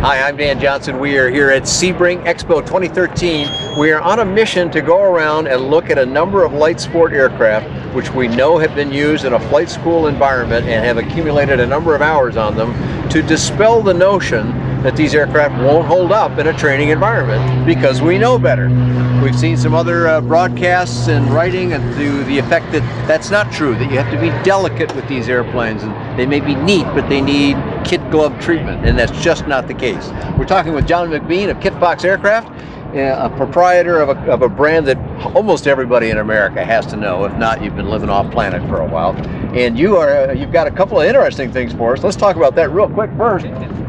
Hi, I'm Dan Johnson. We are here at Sebring Expo 2013. We are on a mission to go around and look at a number of light sport aircraft which we know have been used in a flight school environment and have accumulated a number of hours on them, to dispel the notion that these aircraft won't hold up in a training environment, because we know better. We've seen some other broadcasts and writing to the effect that that's not true, that you have to be delicate with these airplanes, and they may be neat, but they need kid glove treatment, and that's just not the case. We're talking with John McBean of Kitfox Aircraft, a proprietor of a brand that almost everybody in America has to know. If not, you've been living off planet for a while. And you've got a couple of interesting things for us. Let's talk about that real quick first.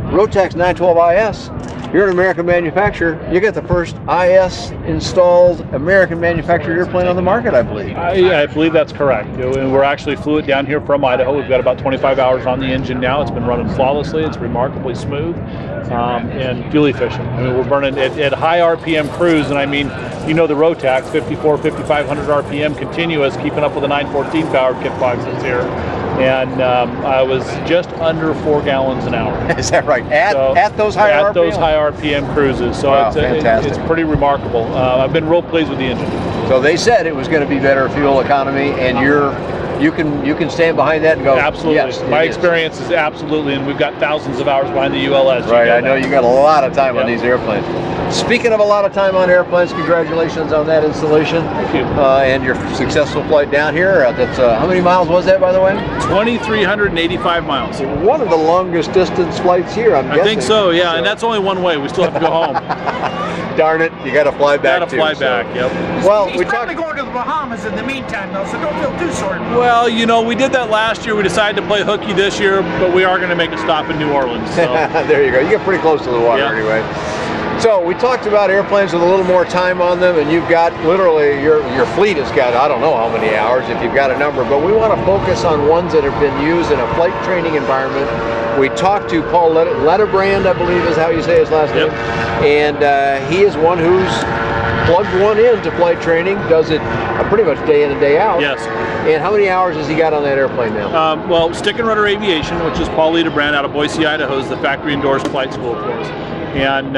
Rotax 912IS. You're an American manufacturer. You get the first IS installed American manufactured airplane on the market, I believe. I believe that's correct. We're actually flew it down here from Idaho. We've got about 25 hours on the engine now. It's been running flawlessly. It's remarkably smooth and fuel efficient. I mean, we're burning at high RPM cruise, and I mean, you know the Rotax, 5,500 RPM continuous, keeping up with the 914 powered Kitfoxes here. And I was just under 4 gallons an hour. Is that right? At those high RPM? At those high RPM cruises. So wow, it's pretty remarkable. I've been real pleased with the engine. So they said it was going to be better fuel economy, and you can stand behind that and go, absolutely. Yes, my experience is absolutely, and we've got thousands of hours behind the ULS. Right, I know you got a lot of time on these airplanes. Speaking of a lot of time on airplanes, congratulations on that installation. Thank you. And your successful flight down here. That's how many miles was that, by the way? 2,385 miles. One of the longest distance flights here, I'm guessing. I think so, yeah, and that's only one way. We still have to go home. Darn it, you got to fly back. Got to fly back. Yep. Well, he's probably going to the Bahamas in the meantime, though, so don't feel too sorry. Well, you know, we did that last year. We decided to play hooky this year, but we are going to make a stop in New Orleans. So. There you go. You get pretty close to the water anyway. So we talked about airplanes with a little more time on them, and you've got literally your fleet has got I don't know how many hours if you've got a number, but we want to focus on ones that have been used in a flight training environment. We talked to Paul Letterbrand, I believe is how you say his last name, and he is one who's plugged one into flight training, does it pretty much day in and day out. Yes. And how many hours has he got on that airplane now? Well, Stick and Rudder Aviation, which is Paul Letterbrand out of Boise, Idaho, is the factory endorsed flight school for us. And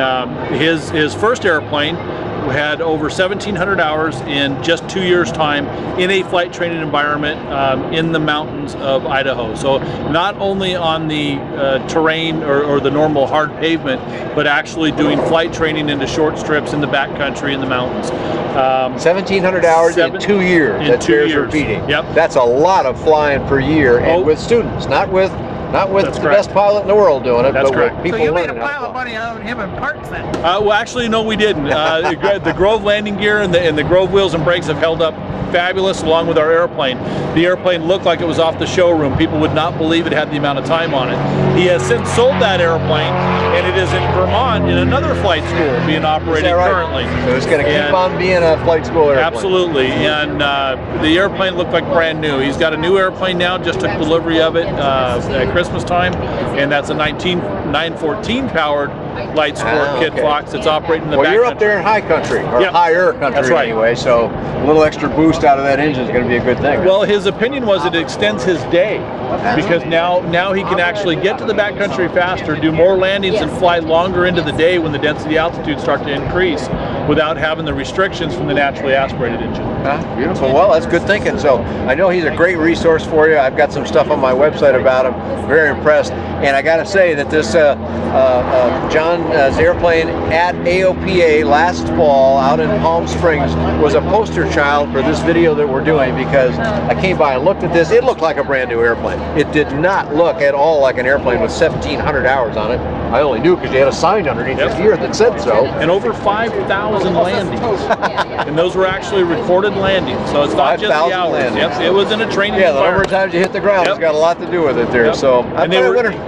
his first airplane had over 1,700 hours in just 2 years' time in a flight training environment in the mountains of Idaho. So not only on the terrain or the normal hard pavement, but actually doing flight training into short strips in the backcountry in the mountains. 1,700 hours in 2 years. In 2 years. Repeating. Yep. That's a lot of flying per year, and with students, not with the best pilot in the world doing it, but with people so you made learning a pile of money on him in parts then? Well, actually, no, we didn't. The Grove landing gear and the Grove wheels and brakes have held up fabulous along with our airplane. The airplane looked like it was off the showroom. People would not believe it had the amount of time on it. He has since sold that airplane, and it is in Vermont in another flight school being operated currently. So it's going to keep on being a flight school airplane. Absolutely, and the airplane looked like brand new. He's got a new airplane now, just took delivery of it at Christmas time, and that's a 914 powered light sport Kitfox. It's operating in the you're up there in high country, or higher country anyway, so a little extra boost out of that engine is going to be a good thing. Well, his opinion was it extends his day, because now he can actually get to the backcountry faster, do more landings, and fly longer into the day when the density altitudes start to increase without having the restrictions from the naturally aspirated engine. Beautiful. Well, that's good thinking. So I know he's a great resource for you. I've got some stuff on my website about him. Very impressed. And I got to say that this John's airplane at AOPA last fall out in Palm Springs was a poster child for this video that we're doing, because I came by and looked at this. It looked like a brand new airplane. It did not look at all like an airplane with 1,700 hours on it. I only knew because you had a sign underneath his ear that said so. And over 5,000 landings. And those were actually recorded landings. So it's not just the hours. Yep, it was in a training the number of times you hit the ground has got a lot to do with it there. So and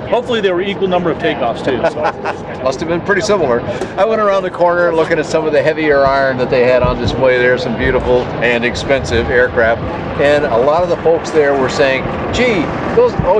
hopefully they were equal number of takeoffs too. So. Must have been pretty similar. I went around the corner looking at some of the heavier iron that they had on display there, some beautiful and expensive aircraft. And a lot of the folks there were saying, gee,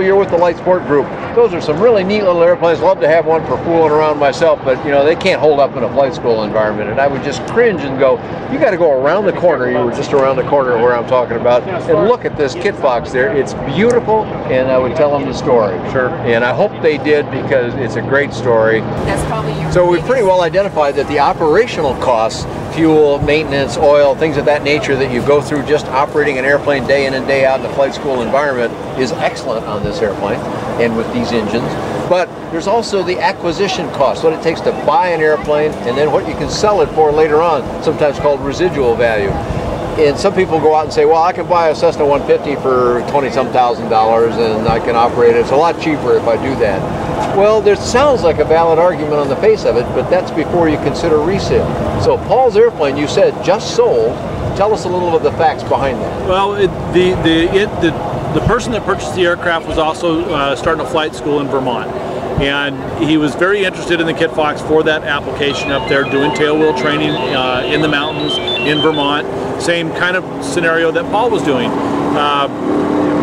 you're with the Light Sport Group. Those are some really neat little airplanes. Love to have one for fooling around myself, but you know, they can't hold up in a flight school environment. And I would just cringe and go, you got to go around the corner. You were just around the corner where I'm talking about, and look at this Kitfox there. It's beautiful, and I would tell them the story. Sure. And I hope they did, because it's a great story. That's probably your So we've pretty well identified that the operational costs, fuel, maintenance, oil, things of that nature that you go through just operating an airplane day in and day out in a flight school environment is excellent on this airplane and with these engines. But there's also the acquisition cost, what it takes to buy an airplane, and then what you can sell it for later on, sometimes called residual value. And some people go out and say, well, I can buy a Cessna 150 for $20-some thousand and I can operate it. It's a lot cheaper if I do that. Well, there sounds like a valid argument on the face of it, but that's before you consider resale. So Paul's airplane, you said, just sold. Tell us a little of the facts behind that. Well, the person that purchased the aircraft was also starting a flight school in Vermont. And he was very interested in the Kitfox for that application up there, doing tailwheel training in the mountains in Vermont. Same kind of scenario that Paul was doing.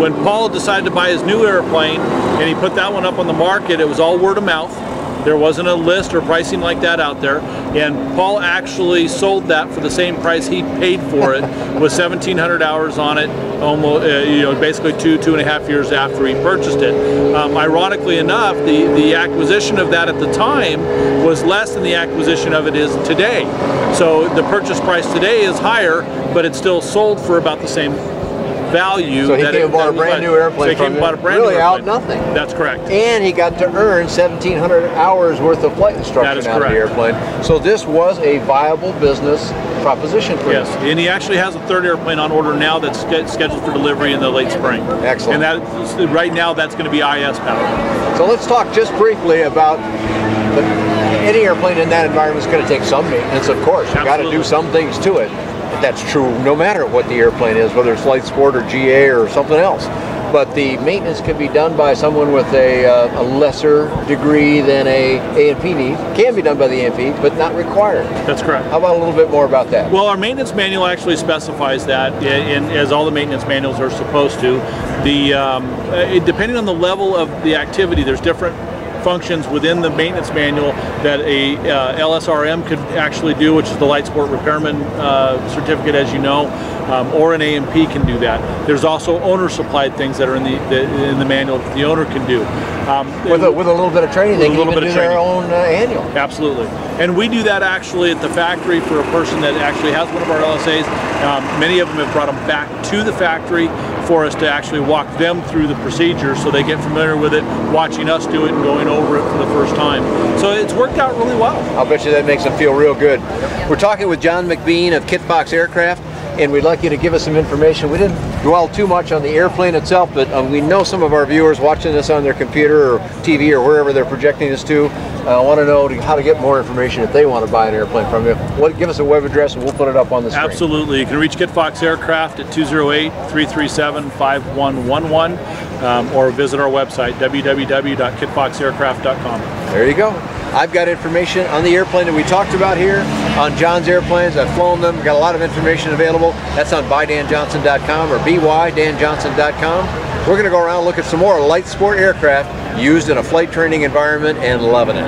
When Paul decided to buy his new airplane and he put that one up on the market, it was all word of mouth. There wasn't a list or pricing like that out there, and Paul actually sold that for the same price he paid for it, with 1,700 hours on it, almost basically 2.5 years after he purchased it. Ironically enough, the acquisition of that at the time was less than the acquisition of it is today. So the purchase price today is higher, but it's still sold for about the same value. So he came and bought a brand new airplane from him, really out nothing. That's correct. And he got to earn 1,700 hours worth of flight instruction out of the airplane. So this was a viable business proposition for him. Yes, and he actually has a third airplane on order now that's scheduled for delivery in the late spring. Excellent. And right now that's going to be IS powered. So let's talk just briefly about any airplane in that environment is going to take some maintenance, of course. You've got to do some things to it. That's true no matter what the airplane is, whether it's Flight Sport or GA or something else. But the maintenance can be done by someone with a lesser degree than a A&P need. Can be done by the A&P, but not required. That's correct. How about a little bit more about that? Well, our maintenance manual actually specifies that, as all the maintenance manuals are supposed to. Depending on the level of the activity, there's different functions within the maintenance manual that a LSRM could actually do, which is the Light Sport Repairman certificate, as you know, or an A&P can do that. There's also owner-supplied things that are in the manual that the owner can do. With a little bit of training, they can even do their own annual. Absolutely. And we do that actually at the factory for a person that actually has one of our LSAs. Many of them have brought them back to the factory for us to actually walk them through the procedure so they get familiar with it, watching us do it and going over it for the first time. So it's worked out really well. I'll bet you that makes them feel real good. We're talking with John McBean of Kitfox Aircraft, and we'd like you to give us some information. We didn't dwell too much on the airplane itself, but we know some of our viewers watching this on their computer or TV or wherever they're projecting this to want to know how to get more information if they want to buy an airplane from you. Give us a web address and we'll put it up on the screen. Absolutely. You can reach Kitfox Aircraft at 208-337-5111 or visit our website, www.kitfoxaircraft.com. There you go. I've got information on the airplane that we talked about here, on John's airplanes. I've flown them, got a lot of information available. That's on buydanjohnson.com or bydanjohnson.com. We're going to go around and look at some more light sport aircraft used in a flight training environment and loving it.